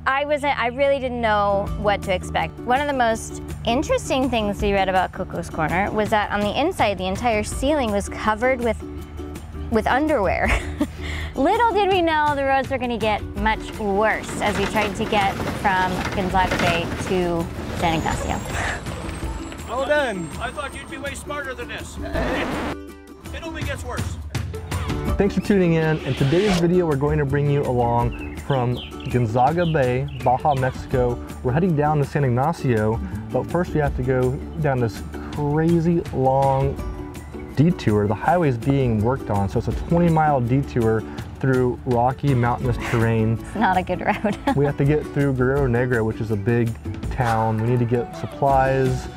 I really didn't know what to expect. One of the most interesting things we read about Coco's Corner was that on the inside, the entire ceiling was covered with underwear. Little did we know the roads were going to get much worse as we tried to get from Gonzaga Bay to San Ignacio. Well done. I thought you'd be way smarter than this. It only gets worse. Thanks for tuning in. In today's video, we're going to bring you along from Gonzaga Bay, Baja Mexico. We're heading down to San Ignacio, but first we have to go down this crazy long detour. The highway's being worked on, so it's a 20-mile detour through rocky, mountainous terrain. It's not a good road. We have to get through Guerrero Negro, which is a big town. We need to get supplies.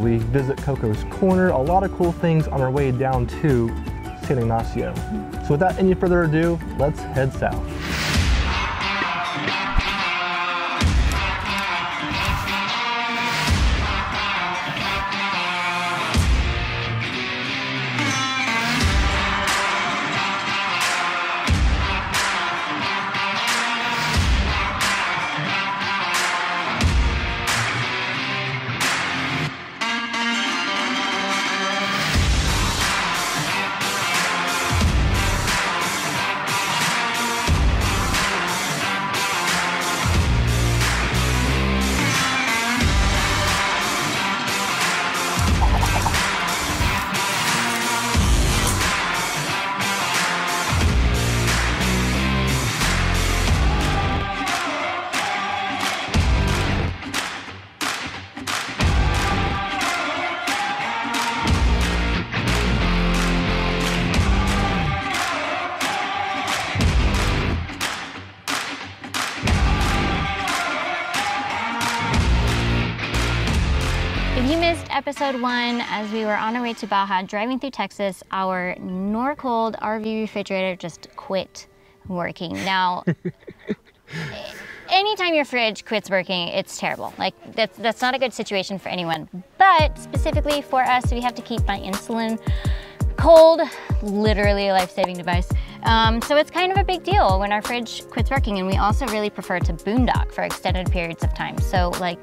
We visit Coco's Corner. A lot of cool things on our way down to San Ignacio. So without any further ado, let's head south. If you missed episode 1, as we were on our way to Baja, driving through Texas, our Norcold RV refrigerator just quit working. Now, anytime your fridge quits working, it's terrible. Like, that's not a good situation for anyone. But specifically for us, we have to keep my insulin cold, literally a life-saving device. So it's kind of a big deal when our fridge quits working, and we also really prefer to boondock for extended periods of time. So, like,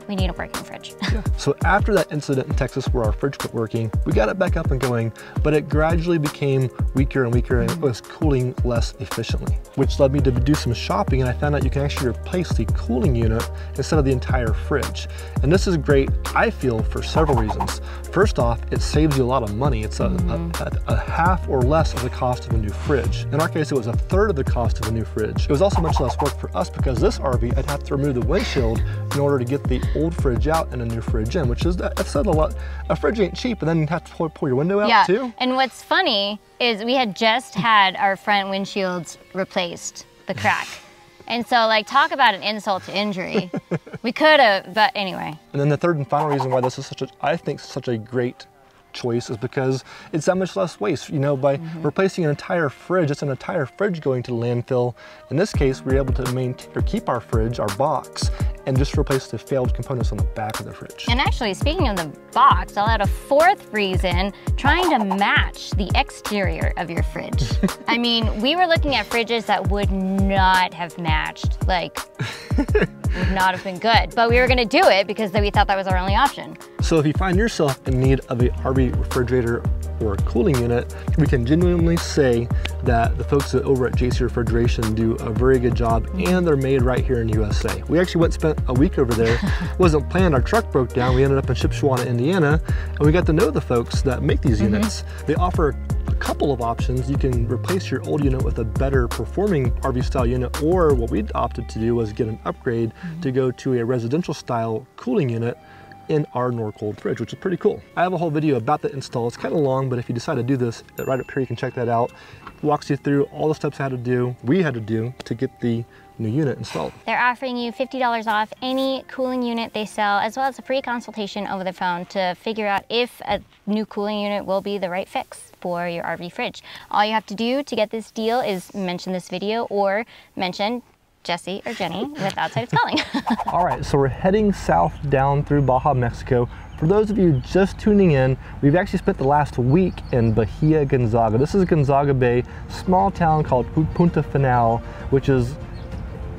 we need a working fridge. Yeah. So after that incident in Texas where our fridge quit working, we got it back up and going, but it gradually became weaker and weaker and it was cooling less efficiently, which led me to do some shopping, and I found out you can actually replace the cooling unit instead of the entire fridge. And this is great, I feel, for several reasons. First off, it saves you a lot of money. It's a half or less of the cost of a new fridge. In our case, it was a third of the cost of a new fridge. It was also much less work for us because this RV, I'd have to remove the windshield in order to get the old fridge out and a new fridge in, which is, I've said a lot, a fridge ain't cheap, and then you have to pull your window out too. And what's funny is we had just had our front windshields replaced, the crack. And so, like, talk about an insult to injury. We could have, but anyway. And then the third and final reason why this is I think, such a great choice is because it's that much less waste. You know, by replacing an entire fridge, it's an entire fridge going to the landfill. In this case, we're able to maintain or keep our fridge, our box, and just replace the failed components on the back of the fridge. And actually, speaking of the box, I'll add a fourth reason, trying to match the exterior of your fridge. I mean, we were looking at fridges that would not have matched, like, would not have been good. But we were gonna do it because we thought that was our only option. So if you find yourself in need of a RV refrigerator or a cooling unit, we can genuinely say that the folks over at JC Refrigeration do a very good job, and they're made right here in USA. We actually went and spent a week over there. Wasn't planned, our truck broke down. We ended up in Shipshewana, Indiana, and we got to know the folks that make these units. They offer a couple of options. You can replace your old unit with a better performing RV style unit, or what we opted to do was get an upgrade to go to a residential style cooling unit in our Norcold fridge, which is pretty cool. I have a whole video about the install. It's kind of long, but if you decide to do this, right up here you can check that out. It walks you through all the steps we had to do to get the new unit installed. They're offering you $50 off any cooling unit they sell, as well as a free consultation over the phone to figure out if a new cooling unit will be the right fix for your RV fridge. All you have to do to get this deal is mention this video or mention Jesse or Jenny with Outsiders Calling. All right, so we're heading south down through Baja Mexico. For those of you just tuning in, we've actually spent the last week in Bahia Gonzaga. This is Gonzaga Bay, small town called Punta Final, which is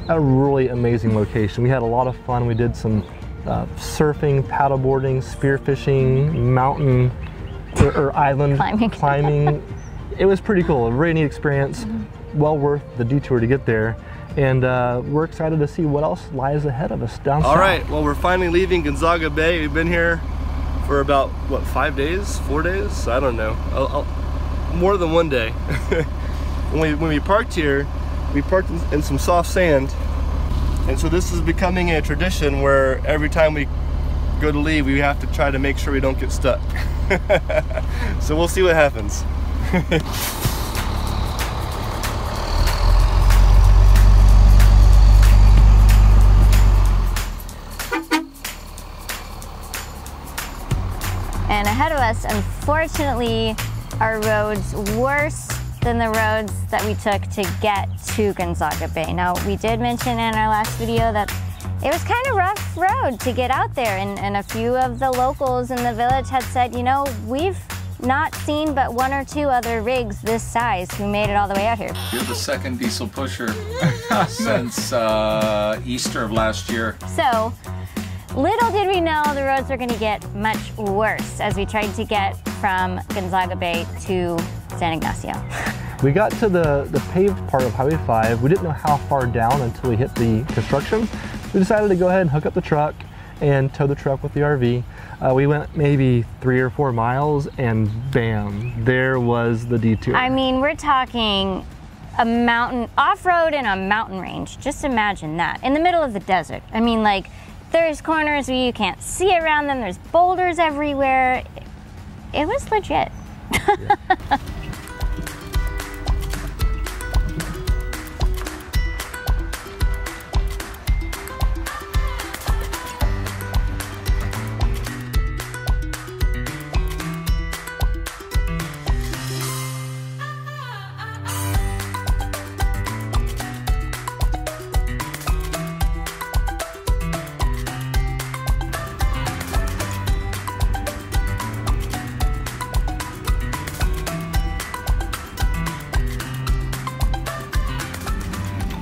a really amazing location. We had a lot of fun. We did some surfing, paddleboarding, spearfishing, mountain or island climbing. It was pretty cool, a really neat experience. Well worth the detour to get there. And we're excited to see what else lies ahead of us down south. All right, well, we're finally leaving Gonzaga Bay. We've been here for about, what, 5 days, 4 days? I don't know, more than 1 day. When we parked here, we parked in some soft sand. And so this is becoming a tradition where every time we go to leave, we have to try to make sure we don't get stuck. So we'll see what happens. And ahead of us, unfortunately, are roads worse than the roads that we took to get to Gonzaga Bay. Now, we did mention in our last video that it was kind of rough road to get out there, and a few of the locals in the village had said, you know, we've not seen but 1 or 2 other rigs this size who made it all the way out here. You're the second diesel pusher since Easter of last year. So, little did we know the roads were going to get much worse as we tried to get from Gonzaga Bay to San Ignacio. We got to the paved part of Highway 5. We didn't know how far down until we hit the construction. We decided to go ahead and hook up the truck and tow the truck with the RV. We went maybe 3 or 4 miles and bam, there was the detour. I mean, we're talking a mountain, off-road in a mountain range. Just imagine that, in the middle of the desert. I mean, like, there's corners where you can't see around them, there's boulders everywhere. It was legit. Yeah.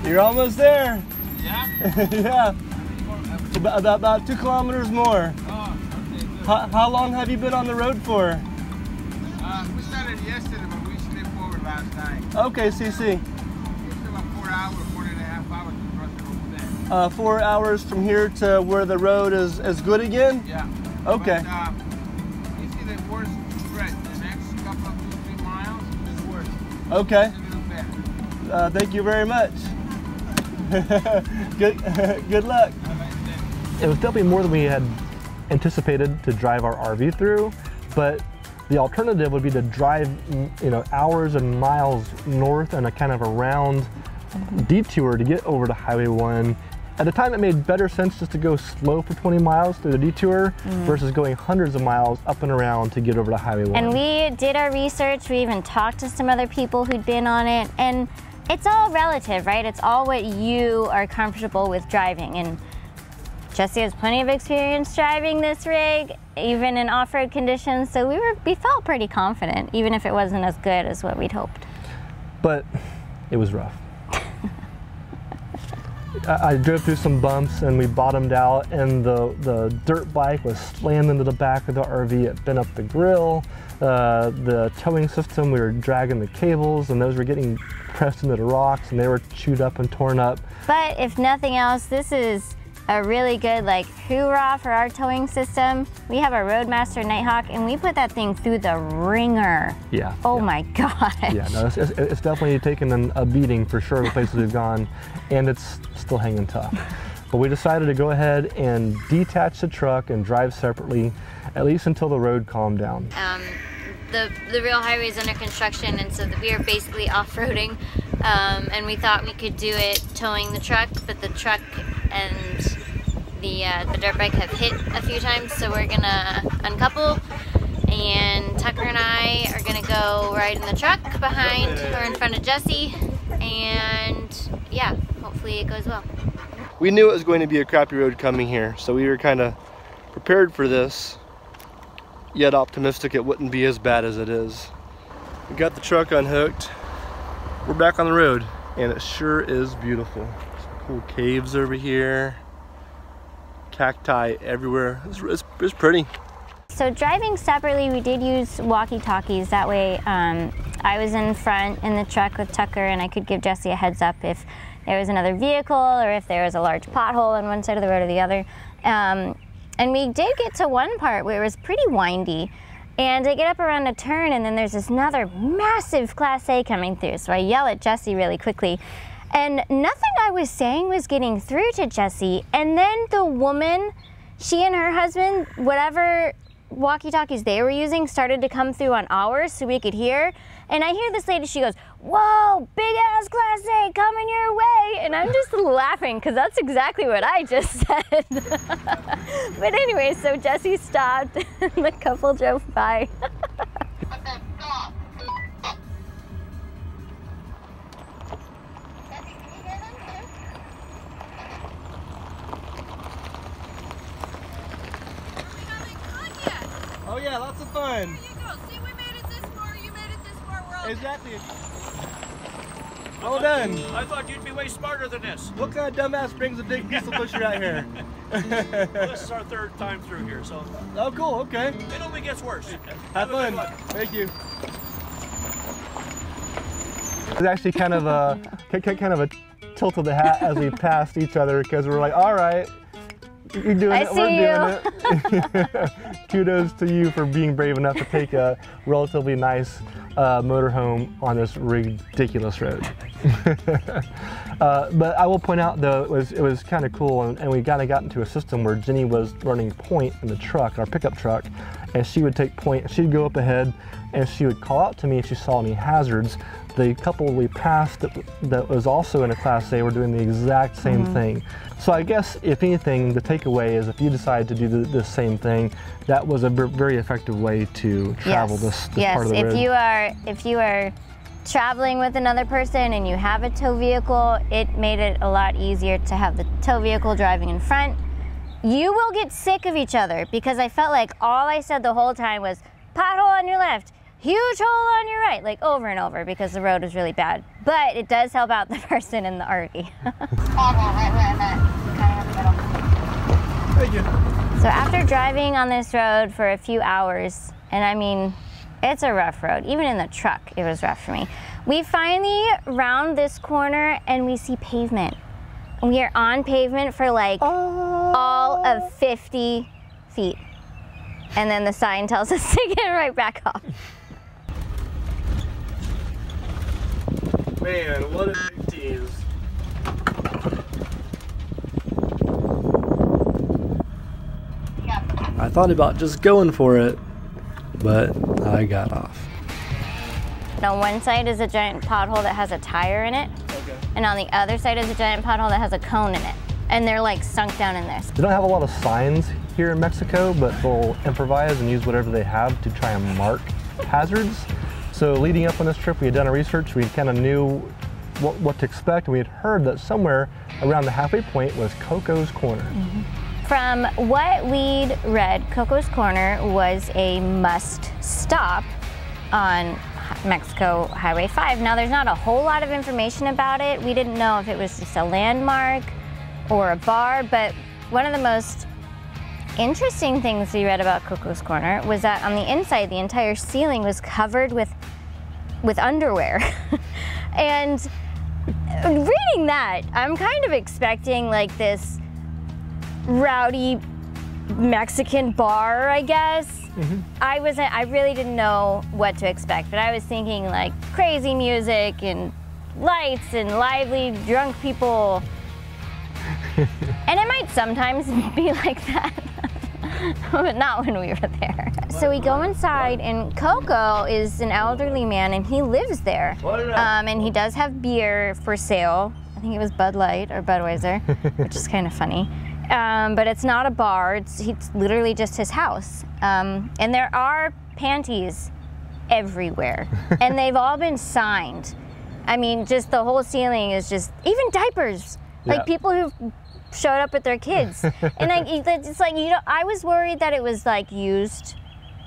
You're almost there. Yeah? Yeah. About 2 kilometers more. Oh, okay, good. How long have you been on the road for? We started yesterday, but we slept over last night. Okay, CC. It's about 4 hours, 4.5 hours to cross it over there. 4 hours from here to where the road is good again? Yeah. Okay. But, this is the worst stretch. The next couple of 2-3 miles is worse. Okay. It's a little better. Thank you very much. Good luck. It was definitely more than we had anticipated to drive our RV through, but the alternative would be to drive, you know, hours and miles north and a kind of a round detour to get over to Highway 1. At the time, it made better sense just to go slow for 20 miles through the detour versus going hundreds of miles up and around to get over to Highway 1. And we did our research, we even talked to some other people who'd been on it, and it's all relative, right? It's all what you are comfortable with driving. And Jesse has plenty of experience driving this rig, even in off-road conditions, so we felt pretty confident, even if it wasn't as good as what we'd hoped. But it was rough. I drove through some bumps and we bottomed out, and the dirt bike was slammed into the back of the RV. It bent up the grill. The towing system, we were dragging the cables, and those were getting pressed into the rocks, and they were chewed up and torn up. But if nothing else, this is a really good, like, hoorah for our towing system. We have our Roadmaster Nighthawk, and we put that thing through the ringer. Yeah. Oh yeah. my gosh. Yeah, no, it's definitely taken a beating for sure, the places we've gone, and it's still hanging tough. But we decided to go ahead and detach the truck and drive separately, at least until the road calmed down. The real highway is under construction, and so we are basically off-roading, and we thought we could do it towing the truck, but the truck and the dirt bike have hit a few times, so we're gonna uncouple, and Tucker and I are gonna go ride in the truck behind or in front of Jesse, and yeah, hopefully it goes well. We knew it was going to be a crappy road coming here, so we were kind of prepared for this, yet optimistic it wouldn't be as bad as it is. We got the truck unhooked. We're back on the road, and it sure is beautiful. Cool caves over here. Cacti everywhere. It's pretty. So driving separately, we did use walkie-talkies. That way I was in front in the truck with Tucker and I could give Jesse a heads up if there was another vehicle or if there was a large pothole on one side of the road or the other. And we did get to one part where it was pretty windy. And I get up around a turn and then there's this another massive Class A coming through. So I yell at Jesse really quickly. And nothing I was saying was getting through to Jesse. And then the woman, she and her husband, whatever walkie-talkies they were using, started to come through on ours so we could hear. And I hear this lady, she goes, "Whoa, big ass Class A coming your way." And I'm just laughing because that's exactly what I just said. But anyway, so Jesse stopped and the couple drove by. Oh yeah, lots of fun. There you go. See, we made it this far. You made it this far. We're all Exactly. All done. I thought you'd be way smarter than this. What kind of dumbass brings a big diesel pusher out here? Well, this is our third time through here, so Oh, cool. Okay. it only gets worse. Have a good fun. one. Thank you. It's actually kind of a tilt of the hat as we passed each other because we're like, all right, you're doing I it, see we're doing it. Kudos to you for being brave enough to take a relatively nice motorhome on this ridiculous road. But I will point out though, it was kind of cool, and we kind of got into a system where Jenny was running point in the truck, our pickup truck, and she would take point, she'd go up ahead, and she would call out to me if she saw any hazards. The couple we passed that was also in a Class A were doing the exact same thing. So I guess, if anything, the takeaway is if you decide to do the same thing, that was a very effective way to travel this part of the road. If you are traveling with another person and you have a tow vehicle, it made it a lot easier to have the tow vehicle driving in front. You will get sick of each other because I felt like all I said the whole time was, "Pothole on your left, huge hole on your right," like over and over because the road was really bad. But it does help out the person in the RV. pothole right where I'm at. Kind of in the middle. Thank you. So after driving on this road for a few hours, and I mean, it's a rough road. Even in the truck, it was rough for me. We finally round this corner and we see pavement. We are on pavement for like all of 50 feet. And then the sign tells us to get right back off. Man, what a big tease. I thought about just going for it, but I got off. On one side is a giant pothole that has a tire in it. Okay. And on the other side is a giant pothole that has a cone in it. And they're like sunk down in there. They don't have a lot of signs here in Mexico, but they'll improvise and use whatever they have to try and mark hazards. So leading up on this trip, we had done our research. We kind of knew what to expect. We had heard that somewhere around the halfway point was Coco's Corner. From what we'd read, Coco's Corner was a must stop on Mexico Highway 5. Now there's not a whole lot of information about it. We didn't know if it was just a landmark or a bar, but one of the most interesting things we read about Coco's Corner was that on the inside, the entire ceiling was covered with underwear. And reading that, I'm kind of expecting like this rowdy Mexican bar, I guess. I really didn't know what to expect, but I was thinking like crazy music and lights and lively drunk people. And it might sometimes be like that, but not when we were there. So we go inside, and Coco is an elderly man, and he lives there. And he does have beer for sale. I think it was Bud Light or Budweiser, which is kind of funny. But it's not a bar, it's literally just his house. And there are panties everywhere, and they've all been signed. I mean, just the whole ceiling is just, even diapers, like people who showed up with their kids. And it's like, you know, I was worried that it was like used,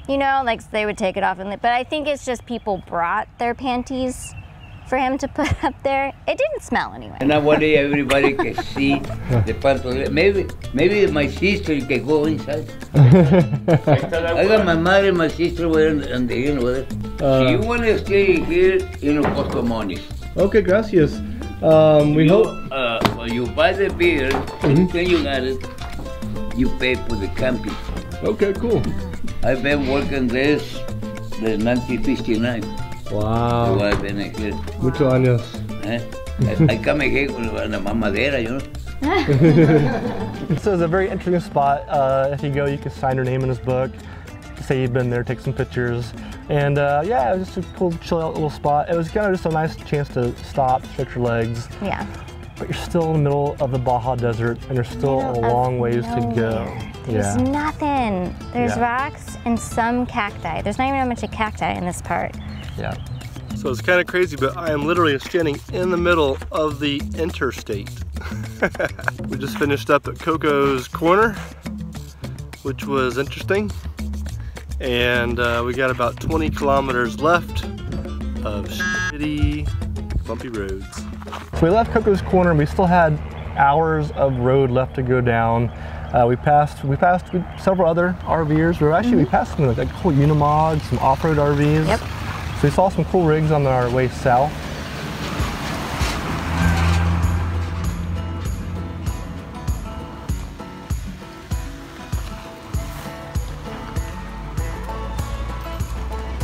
you know, like they would take it off, but I think it's just people brought their panties for him to put up there. It didn't smell anyway. And I want everybody can see the pantolon. Maybe my sister can go inside. I got my mother and my sister wearing and the hill. So you want to stay here, cost of money. Okay, gracias. We hope. When you buy the beer, when you got it, you pay for the camping. Okay, cool. I've been working this since 1959. Wow. So I've been here. Muchos años. I come here con la mamadera, So it's a very interesting spot. If you go, you can sign your name in his book, say you've been there, take some pictures. And yeah, it was just a cool, chill out little spot. It was kind of just a nice chance to stop, stretch your legs. Yeah. But you're still in the middle of the Baja Desert, and there's still a long ways to go. There's nothing. There's Yeah. rocks and some cacti. There's not even a bunch of cacti in this part. Yeah. So it's kind of crazy, but I am literally standing in the middle of the interstate. We just finished up at Coco's Corner, which was interesting. And we got about 20 kilometers left of shitty, bumpy roads. So we left Coco's Corner, and we still had hours of road left to go down. We passed several other RVers. We passed some like cool Unimog, some off-road RVs. Yep. So we saw some cool rigs on our way south.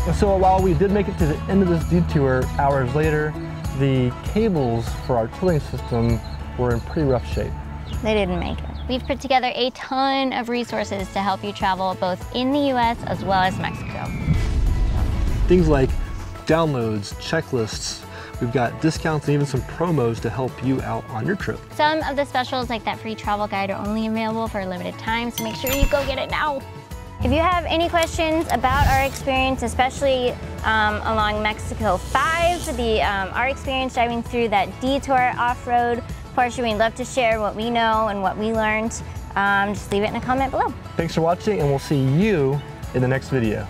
And so while we did make it to the end of this detour hours later, the cables for our towing system were in pretty rough shape. They didn't make it. We've put together a ton of resources to help you travel both in the US as well as Mexico. Things like downloads, checklists, we've got discounts and even some promos to help you out on your trip. Some of the specials like that free travel guide are only available for a limited time, so make sure you go get it now. If you have any questions about our experience, especially along Mexico 5, our experience driving through that detour off-road portion, we'd love to share what we know and what we learned. Just leave it in a comment below. Thanks for watching, and we'll see you in the next video.